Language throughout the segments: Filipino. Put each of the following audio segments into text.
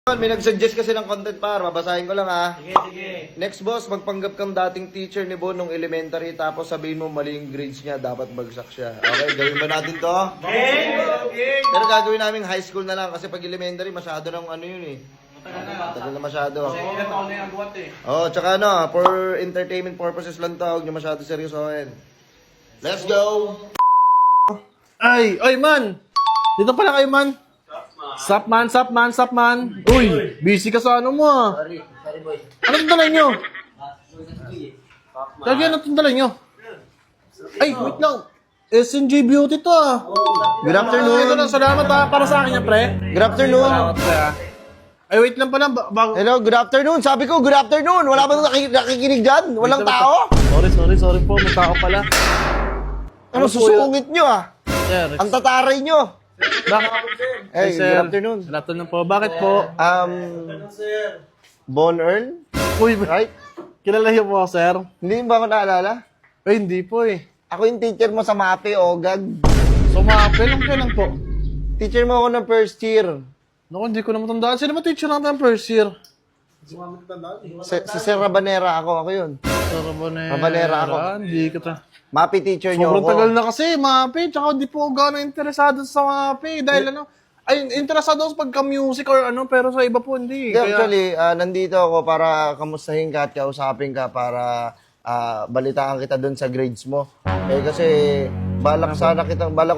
May nag-suggest kasi ng content par, babasahin ko lang ha. Sige. Next boss, magpanggap kang dating teacher ni Bon nung elementary tapos sabihin mo mali yung grades niya, dapat bagsak siya. Okay, gawin ba natin to? Okay. Pero gagawin namin high school na lang kasi pag elementary masyado ng ano yun eh. Tagal na masyado. Kasi ilan taon na yung agwat eh. Oh, tsaka ano, for entertainment purposes lang to, huwag nyo masyado seryosohin. Let's go! Ay, man! Dito pala kayo, man. Sup, man. Uy, busy ka sa ano mo, ah. Sorry boy. Anong dala nyo? Lagi, anong dala nyo? Ay, wait lang. SNG Beauty to, ah. Good afternoon. Ito na, salamat, ah. Para sa akin yan, pre. Good afternoon. Salamat, pre, ah. Ay, wait lang pala. Bago. Hello, good afternoon. Sabi ko, good afternoon. Wala ba nakikinig dyan? Walang tao? Sorry po. May tao pala. Ano, susungit nyo ah. Sir, Ang tataray nyo. bakit? Hey, sir. good afternoon. Good afternoon po. Bakit po? Bon Earl, Uy, right? kilala niyo po, sir? Hindi ba ako naalala? Ay, hindi po eh. Ako yung teacher mo sa MAPE, Ogag. Sumapil lang kailan po. Teacher mo ako ng first year. Naku, hindi ko na matandaan. Sino ba teacher natin ng first year? Si Sir Rabanera ako yun. Sa Rabanera. Rabanera ako. Hindi ko ta. MAPE teacher nyo Sobrang ako. tagal na kasi, MAPE. Tsaka hindi po ako gano'ng interesado sa MAPE. Dahil ano, ay, interesado ako sa pagka-music or ano, pero sa iba po hindi. Yeah, actually, nandito ako para kamustahin ka at kausapin ka para balitaan kita dun sa grades mo. Kasi balak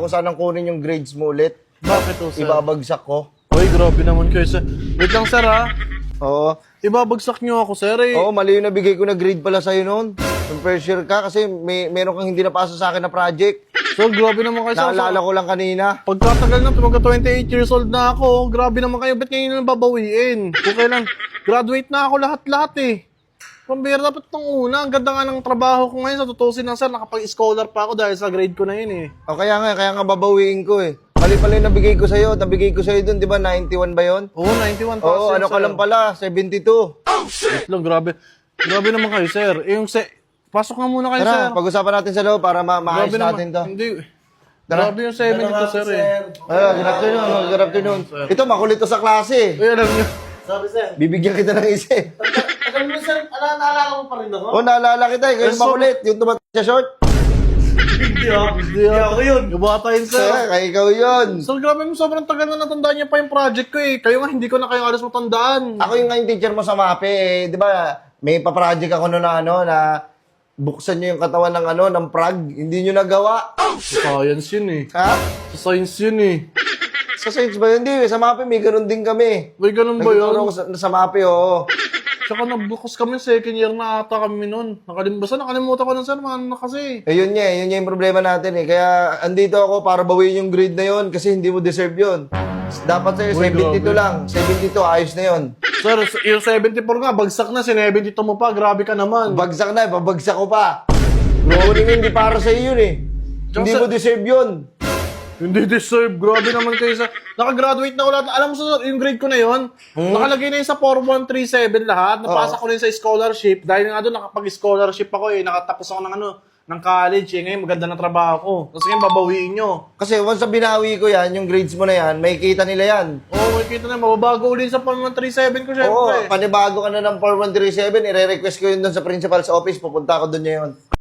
ko sanang kunin yung grades mo ulit. Bakit to, sir? Ibabagsak ko. Uy, grabe naman kayo, sir. Wait lang, sir, ha? Oo. Ibabagsak niyo ako, sir, eh. Oo, mali yung nabigay ko na grade pala sa'yo noon. Yung first year ka kasi meron kang hindi napasa sa akin na project. Sir, grabe naman kayo, sir. Naalala ko lang kanina. Pagkatagal na, magka 28 years old na ako, grabe naman kayo, ba't ngayon lang babawiin? Kung kailan, graduate na ako lahat-lahat eh. Pambira dapat nung una, ang ganda nga ng trabaho ko ngayon, sa tutusin na sir, nakapag-scholar pa ako dahil sa grade ko na yun eh. O kaya nga babawiin ko eh. Mali pala yung nabigay ko sa'yo dun, di ba, 91 ba yun? Oo, 91 pa. Oo, sir, ano ka sir. lang pala, 72. Wait lang, grabe. Grabe naman kayo, sir. Eh, pasok na muna kayo, sir. Tara, pag-usapan natin sa loob para maayos Grabe natin to. Hindi. Tara. Grabe yung 72, sir eh. Good afternoon. Ito, makulit to sa klase. Uy, alam niyo. Sorry sir. Bibigyan kita ng isa eh. Tagal mo sir, naalala mo pa rin ako? O, naalala kita eh. Kaya makulit. Yung tumatak sa short. Hindi ako yun. Gabata yun, sir. Kaya ikaw yun. So, grabe mo, sobrang tagal na natandaan niya pa yung project ko eh. Kayo nga, hindi ko na kayo alas matandaan. Ako yung ngayong teacher mo sa MAPE eh. Di ba, may pa-project ako noon na buksan nyo yung katawan ng prag. Hindi nyo nagawa. Sa science yun eh. Ha? Sa science yun eh. Sa science ba yun? Hindi, sa MAPE may ganun din kami. May ganun ba yun? Nagtuturo ko sa MAPE, oo. Tsaka nagbukas kami, second year na ata kami nun. Nakalimutan ko na sir, man na kasi. Yun yung problema natin eh. Kaya andito ako para bawiin yung grade na yun kasi hindi mo deserve yun. Dapat sa'yo, Uy, 72 grabe. lang. 72, ayos na yun. Sir, yung 74 nga, bagsak na, 72 mo pa, grabe ka naman. Bagsak na, babagsak ko pa. Kukunin mo, hindi para sa'yo yun eh. Hindi mo deserve yun. Hindi deserve, grabe naman kayo sa... Nakagraduate na ulit. Alam mo sir, yung grade ko na yun, nakalagay na yun sa 4137 lahat. Napasa ko na yun sa scholarship. Dahil nga doon, nakapag-scholarship ako eh. Nakatapos ako ng college eh. Ngayon, maganda na trabaho ko. Tapos ngayon, babawiin nyo. Kasi once na binawi ko yan, yung grades mo na yan, may kita nila yan. Oo, makikita na, mababago ulit sa 4137 ko syempre. Oo, panibago ka na ng 4137, ire-request ko yun doon sa principal's office, pupunta ako doon ngayon.